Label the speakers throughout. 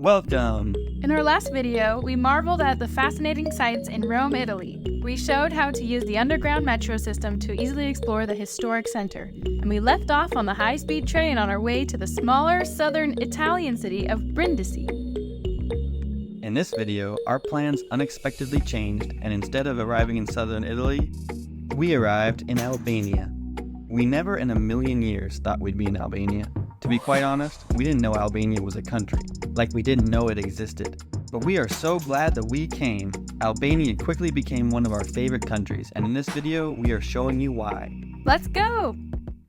Speaker 1: Welcome!
Speaker 2: In our last video, we marveled at the fascinating sights in Rome, Italy. We showed how to use the underground metro system to easily explore the historic center, and we left off on the high-speed train on our way to the smaller southern Italian city of Brindisi.
Speaker 1: In this video, our plans unexpectedly changed, and instead of arriving in southern Italy, we arrived in Albania. We never in a million years thought we'd be in Albania. To be quite honest, we didn't know Albania was a country, like we didn't know it existed. But we are so glad that we came. Albania quickly became one of our favorite countries, and in this video, we are showing you why.
Speaker 2: Let's go!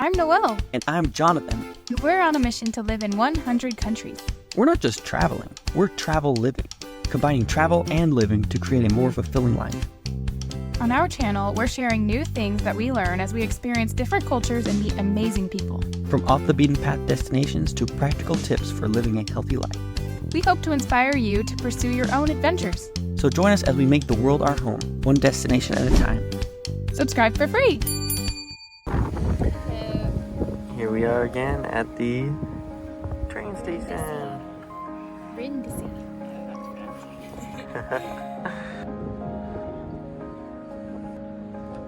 Speaker 2: I'm Noelle.
Speaker 1: And I'm Jonathan.
Speaker 2: We're on a mission to live in 100 countries.
Speaker 1: We're not just traveling, we're travel living, combining travel and living to create a more fulfilling life.
Speaker 2: On our channel, we're sharing new things that we learn as we experience different cultures and meet amazing people.
Speaker 1: From off-the-beaten-path destinations to practical tips for living a healthy life.
Speaker 2: We hope to inspire you to pursue your own adventures.
Speaker 1: So join us as we make the world our home, one destination at a time.
Speaker 2: Subscribe for free!
Speaker 1: Here we are again at the train station.
Speaker 2: Brindisi.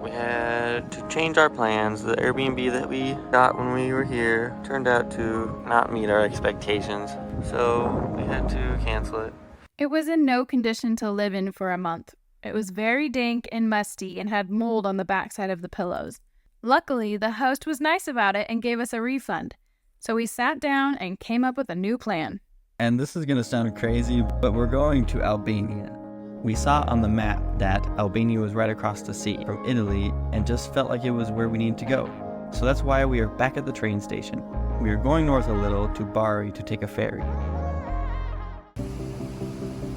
Speaker 1: We had to change our plans. The Airbnb that we got when we were here turned out to not meet our expectations, so we had to cancel it.
Speaker 2: It was in no condition to live in for a month. It was very dank and musty and had mold on the backside of the pillows. Luckily, the host was nice about it and gave us a refund. So we sat down and came up with a new plan.
Speaker 1: And this is going to sound crazy, but we're going to Albania. We saw on the map that Albania was right across the sea from Italy and just felt like it was where we needed to go. So that's why we are back at the train station. We are going north a little to Bari to take a ferry.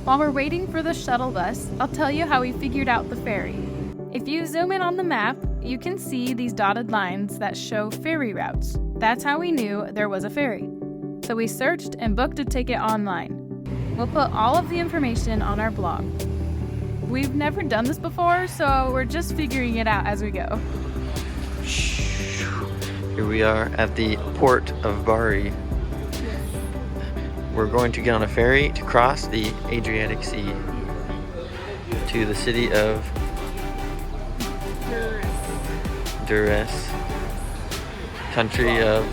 Speaker 2: While we're waiting for the shuttle bus, I'll tell you how we figured out the ferry. If you zoom in on the map, you can see these dotted lines that show ferry routes. That's how we knew there was a ferry. So we searched and booked a ticket online. We'll put all of the information on our blog. We've never done this before, so we're just figuring it out as we go.
Speaker 1: Here we are at the port of Bari. We're going to get on a ferry to cross the Adriatic Sea to the city of Durrës, country of...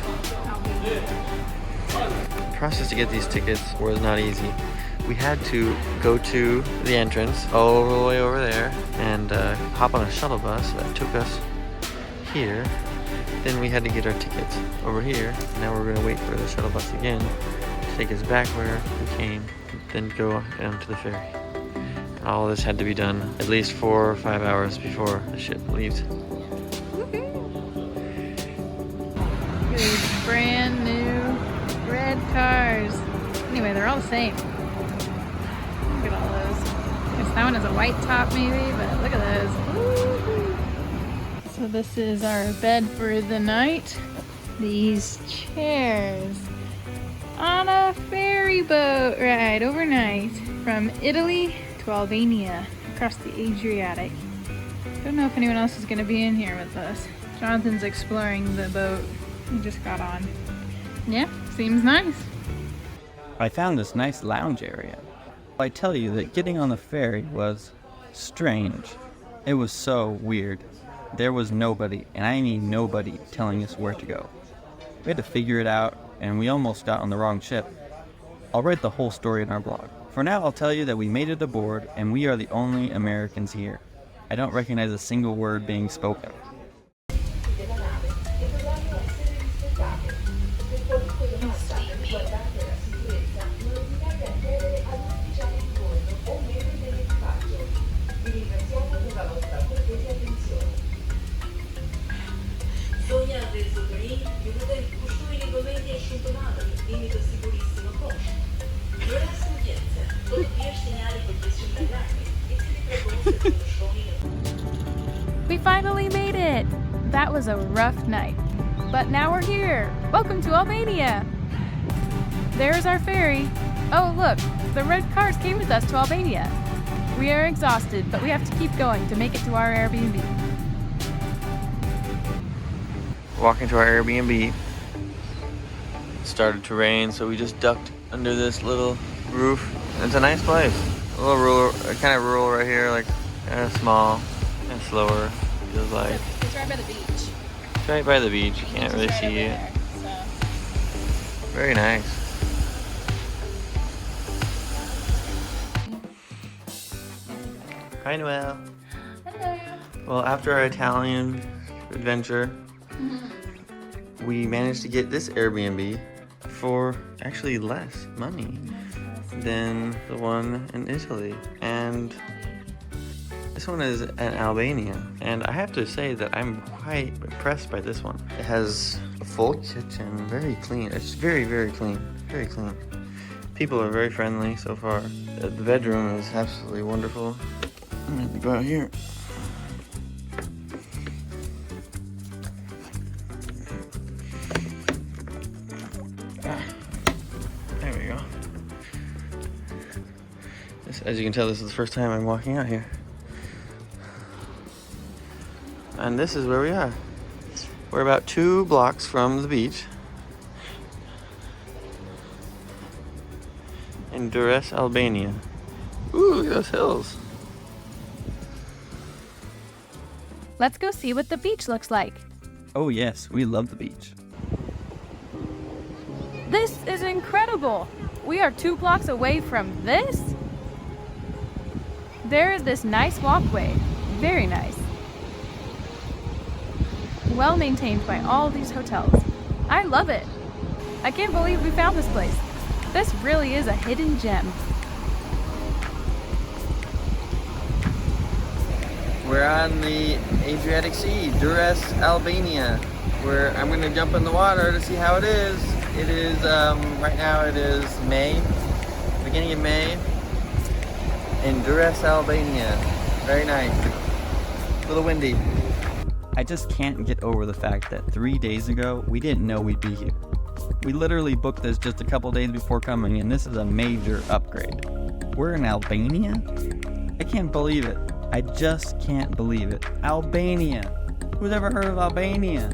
Speaker 1: The process to get these tickets was not easy. We had to go to the entrance all the way over there and hop on a shuttle bus that took us here. Then we had to get our tickets over here. Now we're going to wait for the shuttle bus again to take us back where we came, then go down to the ferry. And all this had to be done at least 4 or 5 hours before the ship leaves.
Speaker 2: These brand new red cars. Anyway, they're all the same. Look at all those. I guess that one has a white top maybe, but look at those. Woo-hoo. So this is our bed for the night. These chairs on a ferry boat ride overnight from Italy to Albania across the Adriatic. Don't know if anyone else is going to be in here with us. Jonathan's exploring the boat he just got on. Yeah, seems nice.
Speaker 1: I found this nice lounge area. I tell you that getting on the ferry was strange. It was so weird. There was nobody, and I mean nobody, telling us where to go. We had to figure it out, and we almost got on the wrong ship. I'll write the whole story in our blog. For now, I'll tell you that we made it aboard, and we are the only Americans here. I don't recognize a single word being spoken.
Speaker 2: We finally made it! That was a rough night. But now we're here! Welcome to Albania! There's our ferry. Oh look, the red cars came with us to Albania. We are exhausted, but we have to keep going to make it to our Airbnb.
Speaker 1: Walking to our Airbnb. It started to rain, so we just ducked under this little roof. It's a nice place. A little rural, kind of rural right here, like kind of small and slower. Feels like.
Speaker 2: It's right by the beach.
Speaker 1: It's right by the beach. You can't really see it. Very nice. Hi, Noelle.
Speaker 2: Hello.
Speaker 1: Well, after our Italian adventure, we managed to get this Airbnb for actually less money than the one in Italy. And this one is in Albania. And I have to say that I'm quite impressed by this one. It has a full kitchen, very clean. It's very, very clean. Very clean. People are very friendly so far. The bedroom is absolutely wonderful. I'm gonna go out here. There we go. As you can tell, this is the first time I'm walking out here. And this is where we are. We're about 2 blocks from the beach in Durrës, Albania. Ooh, look at those hills.
Speaker 2: Let's go see what the beach looks like.
Speaker 1: Oh yes, we love the beach.
Speaker 2: This is incredible. We are 2 blocks away from this. There is this nice walkway. Very nice. Well maintained by all these hotels. I love it. I can't believe we found this place. This really is a hidden gem.
Speaker 1: We're on the Adriatic Sea, Durrës, Albania, where I'm going to jump in the water to see how it is. It is, right now it is May, beginning of May, in Durrës, Albania. Very nice. A little windy. I just can't get over the fact that 3 days ago, we didn't know we'd be here. We literally booked this just a couple days before coming, and this is a major upgrade. We're in Albania? I can't believe it. I just can't believe it. Albania. Who's ever heard of Albania?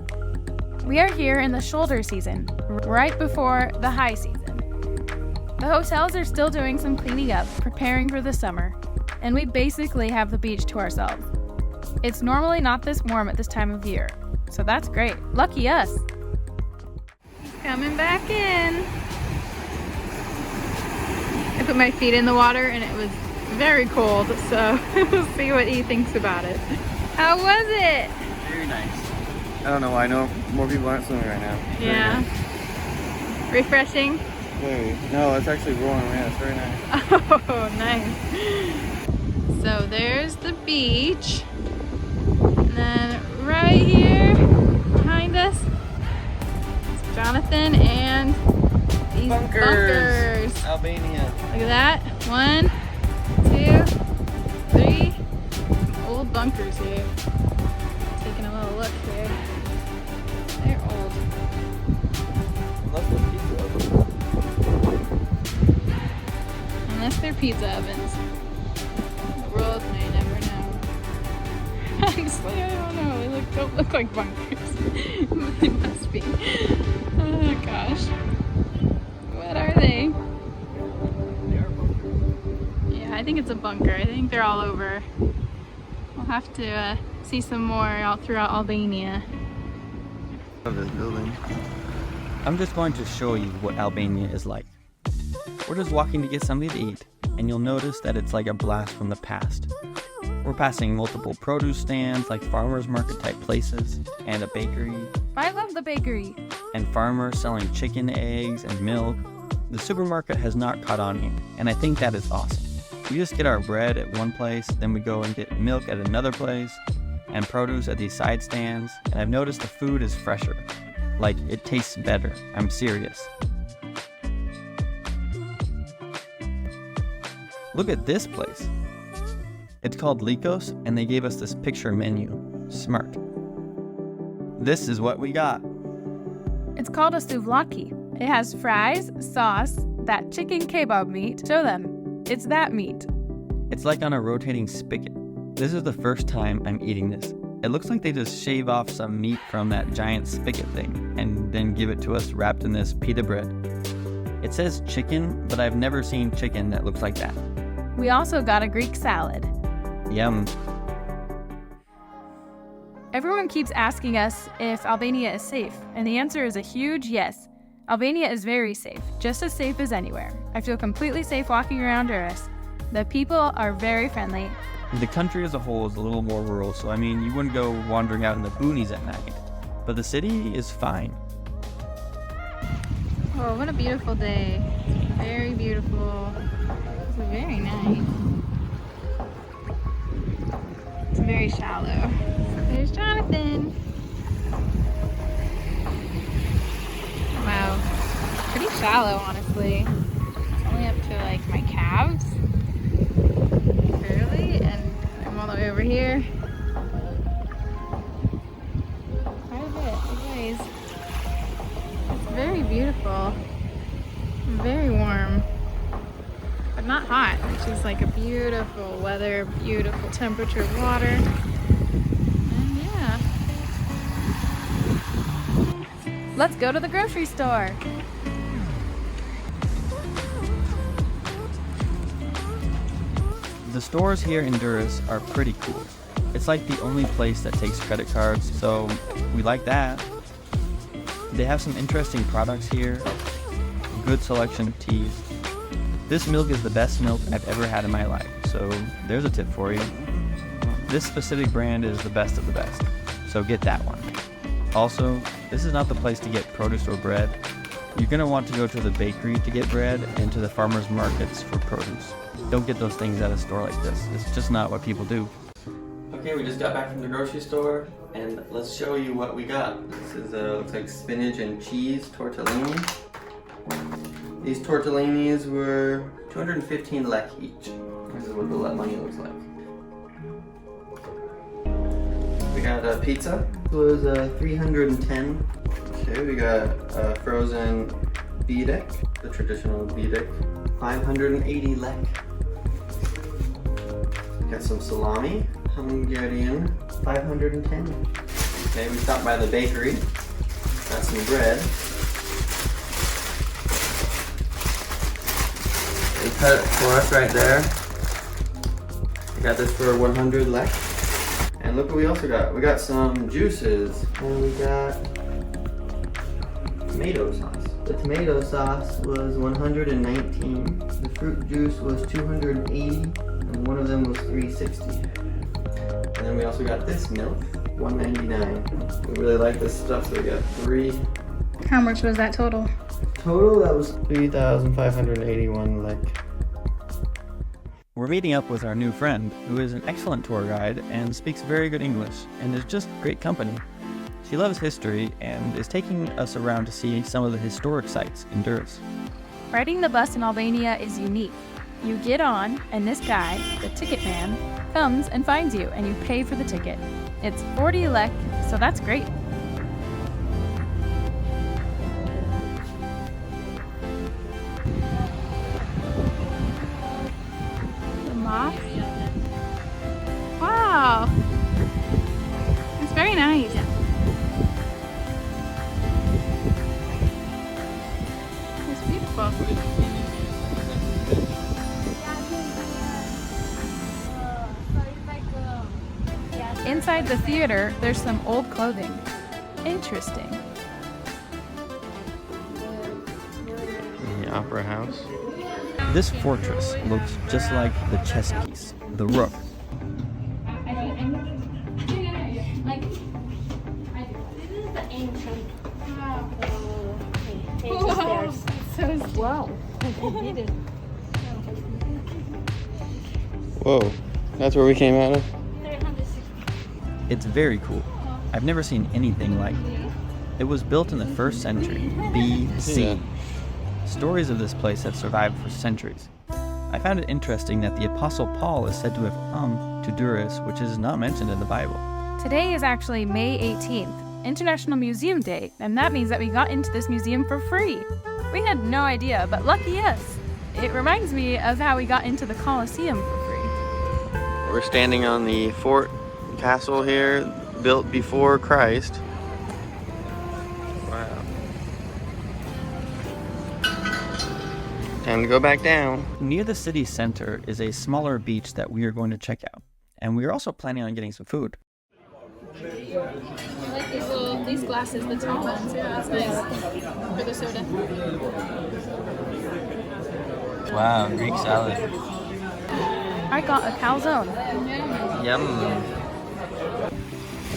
Speaker 2: We are here in the shoulder season, right before the high season. The hotels are still doing some cleaning up, preparing for the summer, and we basically have the beach to ourselves. It's normally not this warm at this time of year, so that's great. Lucky us. Coming back in. I put my feet in the water and it was very cold, so we'll see what he thinks about it. How was it?
Speaker 1: Very nice. I don't know why. I know more people aren't swimming right now.
Speaker 2: Yeah.
Speaker 1: Nice.
Speaker 2: Refreshing?
Speaker 1: Very. No, it's actually warm. Yeah, it's very nice.
Speaker 2: Oh, nice. So there's the beach. And then right here behind us is Jonathan and these bunkers.
Speaker 1: Albania.
Speaker 2: Look at that. 1, 2, 3. Some old bunkers here. Taking a little look here. They're old. Unless they're pizza ovens. The world may never know. Honestly, I don't know. They don't look like bunkers. They must be. Oh gosh. What are they? Yeah, I think it's a bunker. I think they're all over. We'll have to see some more all throughout Albania.
Speaker 1: Of this building. I'm just going to show you what Albania is like. We're just walking to get something to eat, and you'll notice that it's like a blast from the past. We're passing multiple produce stands, like farmers market type places, and a bakery,
Speaker 2: I love the bakery.
Speaker 1: and farmers selling chicken, eggs, and milk. The supermarket has not caught on here, and I think that is awesome. We just get our bread at one place, then we go and get milk at another place, and produce at these side stands, and I've noticed the food is fresher. Like, it tastes better. I'm serious. Look at this place. It's called Likos, and they gave us this picture menu. Smart. This is what we got.
Speaker 2: It's called a souvlaki. It has fries, sauce, that chicken kebab meat. Show them. It's that meat.
Speaker 1: It's like on a rotating spigot. This is the first time I'm eating this. It looks like they just shave off some meat from that giant spigot thing and then give it to us wrapped in this pita bread. It says chicken, but I've never seen chicken that looks like that.
Speaker 2: We also got a Greek salad.
Speaker 1: Yum.
Speaker 2: Everyone keeps asking us if Albania is safe, and the answer is a huge yes. Albania is very safe, just as safe as anywhere. I feel completely safe walking around Durrës. The people are very friendly.
Speaker 1: The country as a whole is a little more rural, so I mean, you wouldn't go wandering out in the boonies at night. But the city is fine.
Speaker 2: Oh, what a beautiful day. Very beautiful. It's very nice. It's very shallow. There's Jonathan. Wow. Pretty shallow, honestly. It's only up to like my calves. Barely. And I'm all the way over here. Quite a bit. Anyways. It's very beautiful. Very warm. But not hot, which is like a beautiful weather, beautiful temperature of water. And yeah. Let's go to the grocery store.
Speaker 1: The stores here in Durrës are pretty cool. It's like the only place that takes credit cards, so we like that. They have some interesting products here, good selection of teas. This milk is the best milk I've ever had in my life, so there's a tip for you. This specific brand is the best of the best, so get that one. Also, this is not the place to get produce or bread. You're going to want to go to the bakery to get bread and to the farmers markets for produce. Don't get those things at a store like this. It's just not what people do. Okay, we just got back from the grocery store, and let's show you what we got. This is looks like spinach and cheese tortellini. These tortellinis were 215 lek each. This is what the money looks like. We got a pizza. It was 310. Okay, we got frozen bidek, the traditional bidek, 580 lek. Got some salami, Hungarian, 510. Okay, we stopped by the bakery. Got some bread. They cut it for us right there. We got this for 100 lek. And look what we also got. We got some juices. And we got tomato sauce. The tomato sauce was 119. The fruit juice was 280. And one of them was 360. And then we also got this milk, 199. We really like this stuff, so we got 3.
Speaker 2: How much was that total?
Speaker 1: Total, that was 3,581 lek. We're meeting up with our new friend, who is an excellent tour guide and speaks very good English, and is just great company. She loves history and is taking us around to see some of the historic sites in Durrës.
Speaker 2: Riding the bus in Albania is unique. You get on, and this guy, the ticket man, comes and finds you, and you pay for the ticket. It's 40 lek, so that's great. The mosque? Wow! It's very nice. It's beautiful. Inside the theater, there's some old clothing. Interesting.
Speaker 1: The opera house. This fortress looks just like the chess piece, the rook.
Speaker 2: Wow. So
Speaker 3: Wow.
Speaker 1: Whoa, that's where we came out of?
Speaker 3: 360.
Speaker 1: It's very cool. I've never seen anything like it. It was built in the 1st century, BC. Stories of this place have survived for centuries. I found it interesting that the Apostle Paul is said to have come to Durrës, which is not mentioned in the Bible.
Speaker 2: Today is actually May 18th, International Museum Day, and that means that we got into this museum for free. We had no idea, but lucky us. It reminds me of how we got into the Colosseum for free.
Speaker 1: We're standing on the fort castle here, built before Christ. Wow.
Speaker 3: and go back down.
Speaker 1: Near the city center is a smaller beach that we are going to check out. And we are also planning on getting some food.
Speaker 2: I like these glasses, the tall ones. Yeah, that's nice for the soda.
Speaker 3: Wow, Greek salad.
Speaker 2: I got a calzone.
Speaker 3: Yum.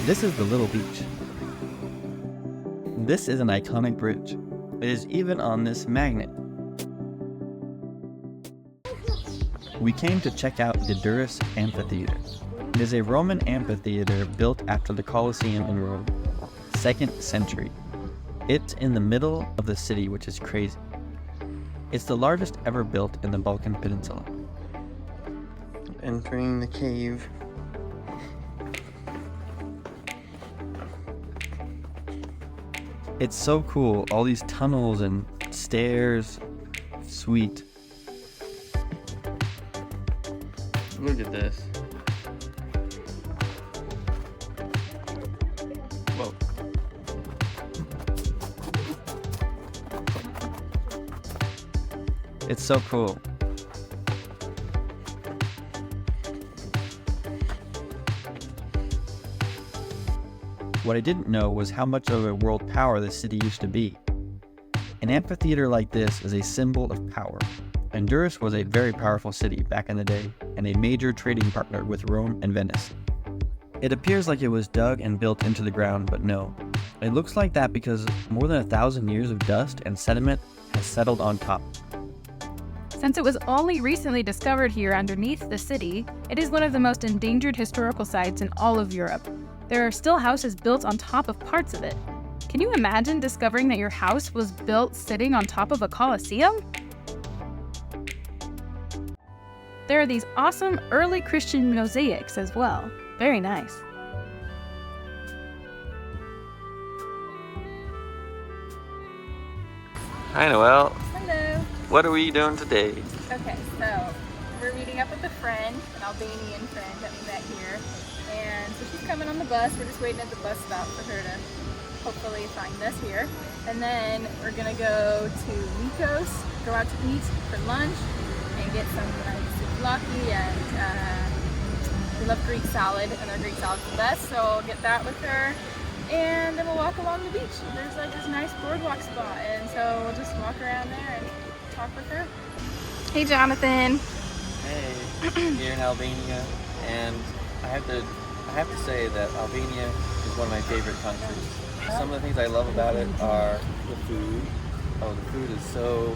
Speaker 1: This is the Little Beach. This is an iconic bridge. It is even on this magnet. We came to check out the Durrës Amphitheater. It is a Roman amphitheater built after the Colosseum in Rome, 2nd century. It's in the middle of the city, which is crazy. It's the largest ever built in the Balkan Peninsula.
Speaker 3: Entering the cave.
Speaker 1: It's so cool, all these tunnels and stairs. Sweet.
Speaker 3: Look at this. Whoa.
Speaker 1: It's so cool. What I didn't know was how much of a world power this city used to be. An amphitheater like this is a symbol of power. And Durrës was a very powerful city back in the day and a major trading partner with Rome and Venice. It appears like it was dug and built into the ground, but no. It looks like that because more than 1,000 years of dust and sediment has settled on top.
Speaker 2: Since it was only recently discovered here underneath the city, it is one of the most endangered historical sites in all of Europe. There are still houses built on top of parts of it. Can you imagine discovering that your house was built sitting on top of a Colosseum? There are these awesome early Christian mosaics as well. Very nice.
Speaker 3: Hi, Noelle.
Speaker 2: Hello.
Speaker 3: What are we doing today?
Speaker 2: Okay, so we're meeting up with a friend, an Albanian friend that we met here. And so she's coming on the bus. We're just waiting at the bus stop for her to hopefully find us here. And then we're gonna go to Nikos, go out to eat for lunch, and get some like souvlaki, and we love Greek salad, and our Greek salad's the best, so I'll get that with her. And then we'll walk along the beach. There's like this nice boardwalk spot, and so we'll just walk around there and talk with her. Hey, Jonathan.
Speaker 3: Hey, here in Albania, and I have to say that Albania is one of my favorite countries. Some of the things I love about it are the food. Oh, the food is so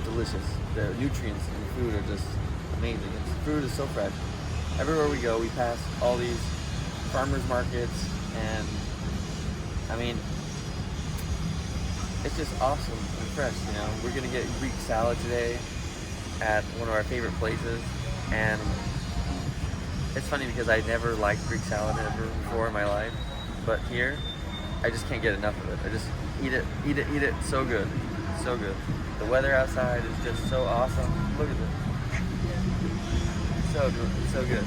Speaker 3: delicious. The nutrients in the food are just amazing. The food is so fresh. Everywhere we go, we pass all these farmers markets, and I mean, it's just awesome and fresh. You know, we're gonna get Greek salad today at one of our favorite places, and it's funny because I never liked Greek salad ever before in my life, but here I just can't get enough of it. I just eat it. So good, so good. The weather outside is just so awesome. Look at this. So good, so good.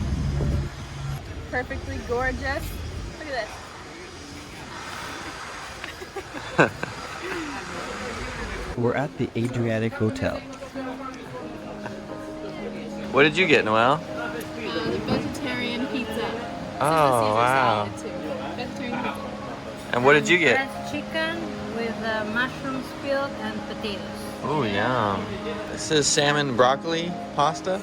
Speaker 2: Perfectly gorgeous. Look at this.
Speaker 1: We're at the Adriatic Hotel.
Speaker 3: What did you get, Noelle?
Speaker 2: The vegetarian pizza.
Speaker 3: Oh, wow.
Speaker 2: Vegetarian pizza.
Speaker 3: And what did you get?
Speaker 4: Fresh chicken with mushrooms peeled and potatoes.
Speaker 3: Oh, yum. This is salmon broccoli pasta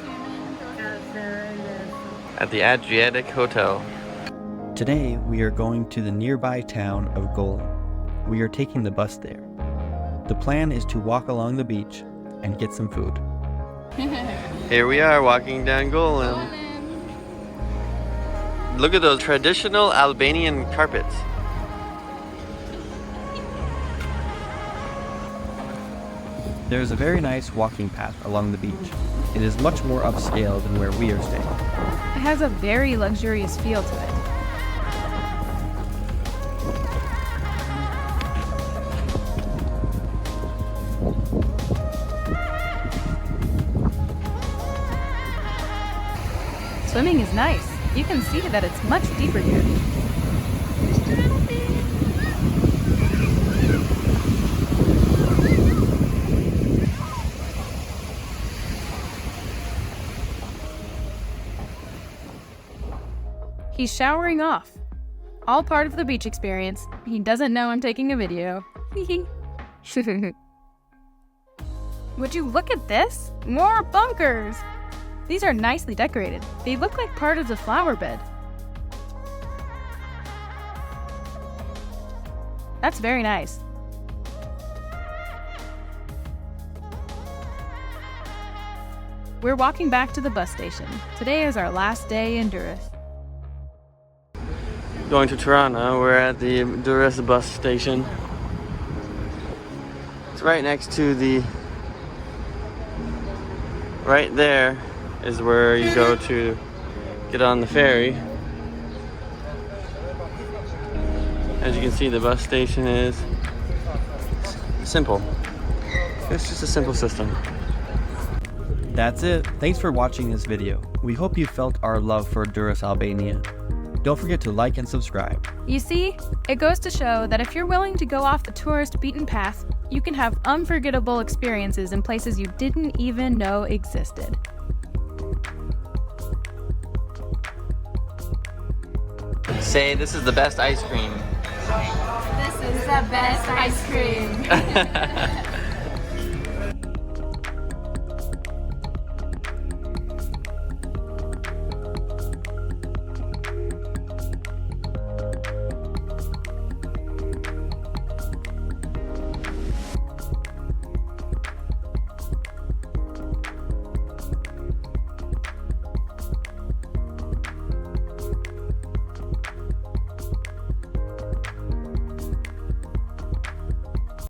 Speaker 3: at the Adriatic Hotel.
Speaker 1: Today, we are going to the nearby town of Golem. We are taking the bus there. The plan is to walk along the beach and get some food.
Speaker 3: Here we are walking down Golem. Look at those traditional Albanian carpets.
Speaker 1: There is a very nice walking path along the beach. It is much more upscale than where we are staying.
Speaker 2: It has a very luxurious feel to it. Swimming is nice. You can see that it's much deeper here. He's showering off. All part of the beach experience. He doesn't know I'm taking a video. Would you look at this? More bunkers! These are nicely decorated. They look like part of the flower bed. That's very nice. We're walking back to the bus station. Today is our last day in Durrës.
Speaker 5: Going to Tirana, we're at the Durrës bus station. It's right next to the... Right there is where you go to get on the ferry. As you can see, the bus station is simple. It's just a simple system.
Speaker 1: That's it. Thanks for watching this video. We hope you felt our love for Durrës, Albania. Don't forget to like and subscribe.
Speaker 2: You see, it goes to show that if you're willing to go off the tourist beaten path, you can have unforgettable experiences in places you didn't even know existed.
Speaker 3: Say, this is the best ice cream.
Speaker 2: This is the best ice cream.